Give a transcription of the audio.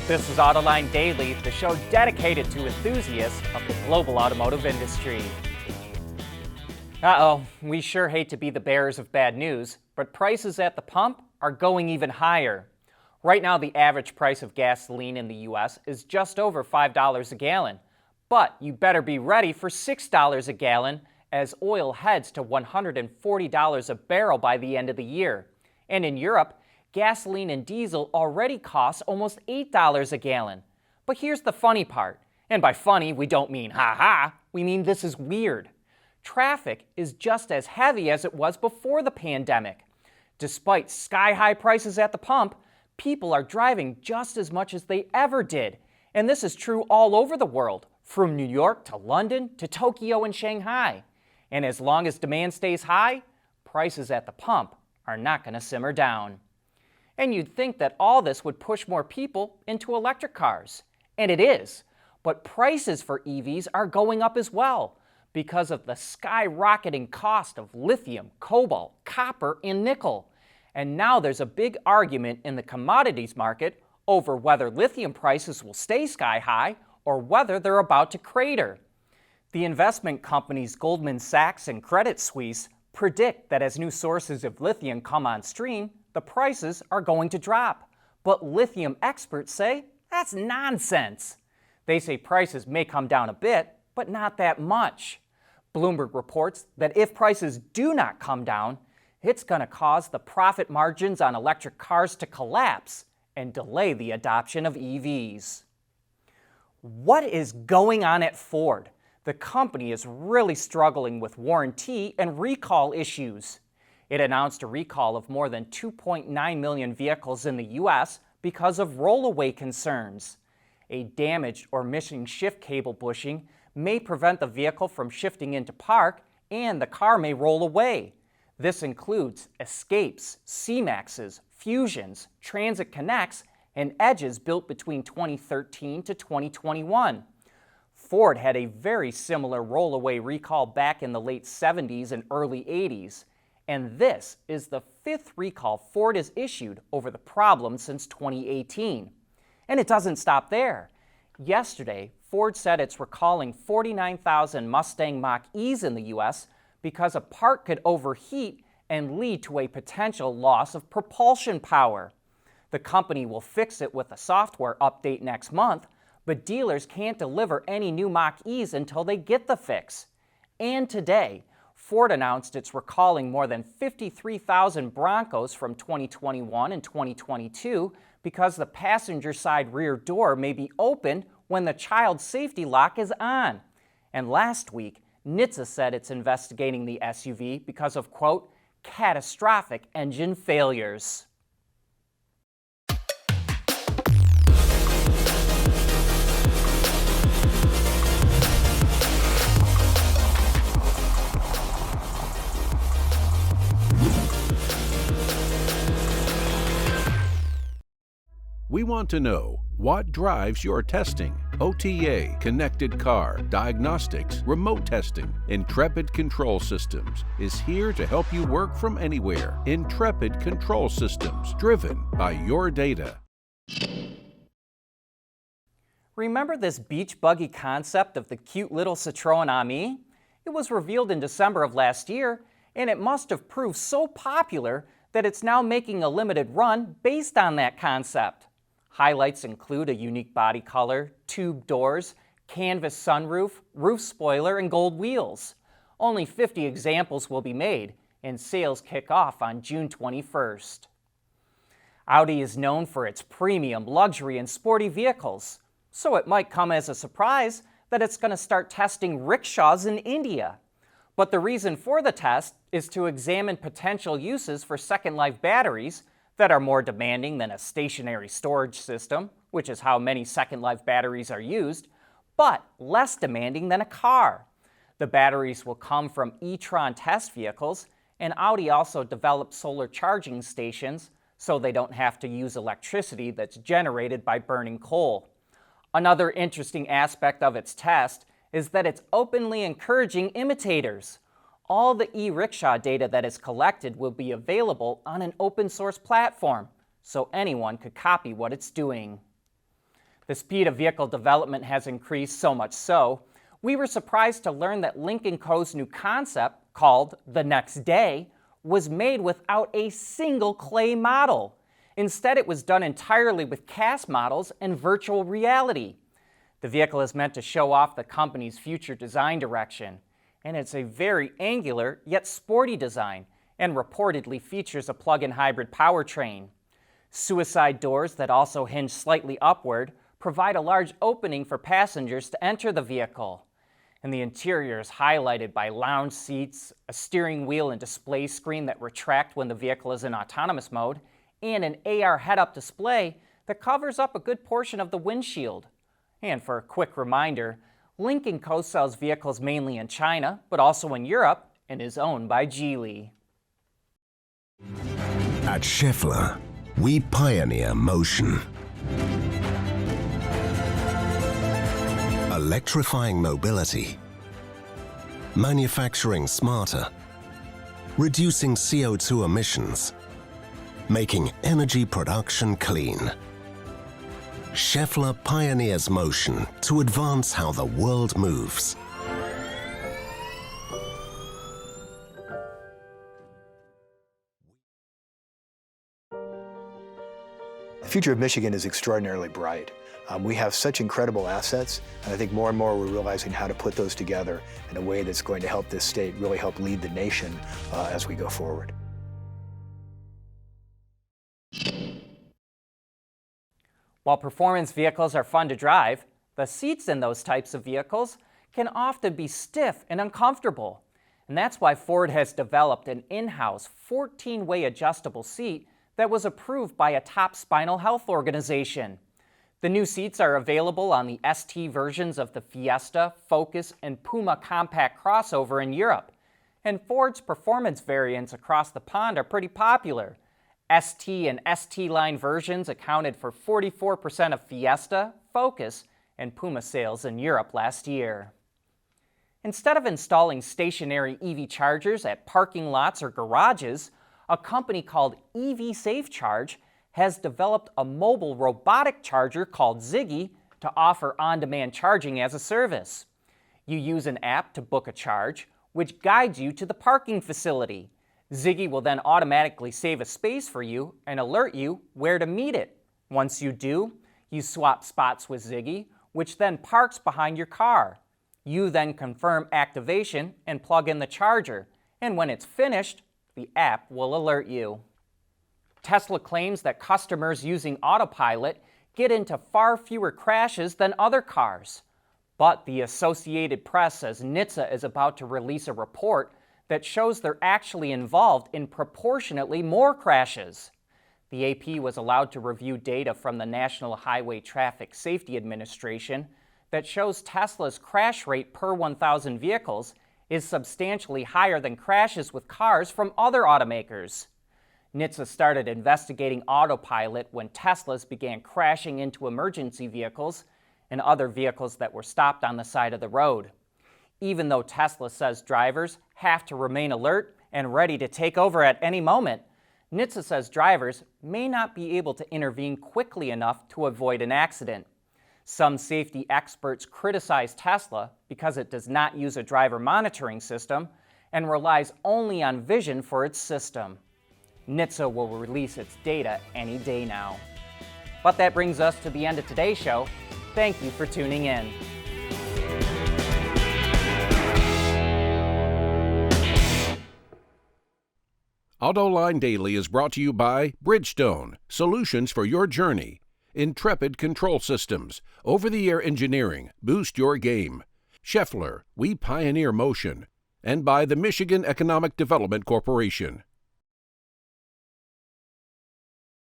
This is Autoline Daily, the show dedicated to enthusiasts of the global automotive industry. We sure hate to be the bearers of bad news, but prices at the pump are going even higher. Right now, the average price of gasoline in the U.S. is just over $5 a gallon. But you better be ready for $6 a gallon as oil heads to $140 a barrel by the end of the year. And in Europe, gasoline and diesel already cost almost $8 a gallon. But here's the funny part. And by funny, we don't mean ha-ha. We mean this is weird. Traffic is just as heavy as it was before the pandemic. Despite sky-high prices at the pump, people are driving just as much as they ever did. And this is true all over the world, from New York to London to Tokyo and Shanghai. And as long as demand stays high, prices at the pump are not going to simmer down. And you'd think that all this would push more people into electric cars. And it is. But prices for EVs are going up as well because of the skyrocketing cost of lithium, cobalt, copper, and nickel. And now there's a big argument in the commodities market over whether lithium prices will stay sky high or whether they're about to crater. The investment companies Goldman Sachs and Credit Suisse predict that as new sources of lithium come on stream, the prices are going to drop. But lithium experts say that's nonsense. They say prices may come down a bit, but not that much. Bloomberg reports that if prices do not come down, it's going to cause the profit margins on electric cars to collapse and delay the adoption of EVs. What is going on at Ford? The company is really struggling with warranty and recall issues. It announced a recall of more than 2.9 million vehicles in the U.S. because of rollaway concerns. A damaged or missing shift cable bushing may prevent the vehicle from shifting into park, and the car may roll away. This includes Escapes, C-Maxes, Fusions, Transit Connects, and Edges built between 2013 to 2021. Ford had a very similar rollaway recall back in the late 70s and early 80s. And this is the fifth recall Ford has issued over the problem since 2018. And it doesn't stop there. Yesterday, Ford said it's recalling 49,000 Mustang Mach-E's in the U.S. because a part could overheat and lead to a potential loss of propulsion power. The company will fix it with a software update next month, but dealers can't deliver any new Mach-E's until they get the fix. And today, Ford announced it's recalling more than 53,000 Broncos from 2021 and 2022 because the passenger side rear door may be open when the child safety lock is on. And last week, NHTSA said it's investigating the SUV because of, quote, catastrophic engine failures. We want to know what drives your testing. OTA, connected car, diagnostics, remote testing. Intrepid Control Systems is here to help you work from anywhere. Intrepid Control Systems, driven by your data. Remember this beach buggy concept of the cute little Citroen Ami? It was revealed in December of last year, and it must have proved so popular that it's now making a limited run based on that concept. Highlights include a unique body color, tube doors, canvas sunroof, roof spoiler, and gold wheels. Only 50 examples will be made, and sales kick off on June 21st. Audi is known for its premium, luxury, and sporty vehicles, so it might come as a surprise that it's going to start testing rickshaws in India. But the reason for the test is to examine potential uses for second life batteries that are more demanding than a stationary storage system, which is how many second life batteries are used, but less demanding than a car. The batteries will come from e-tron test vehicles, and Audi also developed solar charging stations so they don't have to use electricity that's generated by burning coal. Another interesting aspect of its test is that it's openly encouraging imitators. All the e-Rickshaw data that is collected will be available on an open source platform, so anyone could copy what it's doing. The speed of vehicle development has increased so much so, we were surprised to learn that Lynk & Co.'s new concept, called The Next Day, was made without a single clay model. Instead, it was done entirely with cast models and virtual reality. The vehicle is meant to show off the company's future design direction, and it's a very angular yet sporty design, and reportedly features a plug-in hybrid powertrain. Suicide doors that also hinge slightly upward provide a large opening for passengers to enter the vehicle. And the interior is highlighted by lounge seats, a steering wheel and display screen that retract when the vehicle is in autonomous mode, and an AR head-up display that covers up a good portion of the windshield. And for a quick reminder, Lynk & Co. sells vehicles mainly in China, but also in Europe, and is owned by Geely. At Schaeffler, we pioneer motion. Electrifying mobility, manufacturing smarter, reducing CO2 emissions, making energy production clean. Schaeffler pioneers motion to advance how the world moves. The future of Michigan is extraordinarily bright. We have such incredible assets, and I think more and more we're realizing how to put those together in a way that's going to help this state really help lead the nation as we go forward. While performance vehicles are fun to drive, the seats in those types of vehicles can often be stiff and uncomfortable. And that's why Ford has developed an in-house 14-way adjustable seat that was approved by a top spinal health organization. The new seats are available on the ST versions of the Fiesta, Focus, and Puma compact crossover in Europe. And Ford's performance variants across the pond are pretty popular. ST and ST line versions accounted for 44% of Fiesta, Focus, and Puma sales in Europe last year. Instead of installing stationary EV chargers at parking lots or garages, a company called EV Safe Charge has developed a mobile robotic charger called Ziggy to offer on-demand charging as a service. You use an app to book a charge, which guides you to the parking facility. Ziggy will then automatically save a space for you and alert you where to meet it. Once you do, you swap spots with Ziggy, which then parks behind your car. You then confirm activation and plug in the charger, and when it's finished, the app will alert you. Tesla claims that customers using Autopilot get into far fewer crashes than other cars. But the Associated Press says NHTSA is about to release a report that shows they're actually involved in proportionately more crashes. The AP was allowed to review data from the National Highway Traffic Safety Administration that shows Tesla's crash rate per 1,000 vehicles is substantially higher than crashes with cars from other automakers. NHTSA started investigating Autopilot when Teslas began crashing into emergency vehicles and other vehicles that were stopped on the side of the road. Even though Tesla says drivers have to remain alert and ready to take over at any moment, NHTSA says drivers may not be able to intervene quickly enough to avoid an accident. Some safety experts criticize Tesla because it does not use a driver monitoring system and relies only on vision for its system. NHTSA will release its data any day now. But that brings us to the end of today's show. Thank you for tuning in. Autoline Daily is brought to you by Bridgestone, solutions for your journey. Intrepid Control Systems, over-the-air engineering, boost your game. Schaeffler, we pioneer motion. And by the Michigan Economic Development Corporation.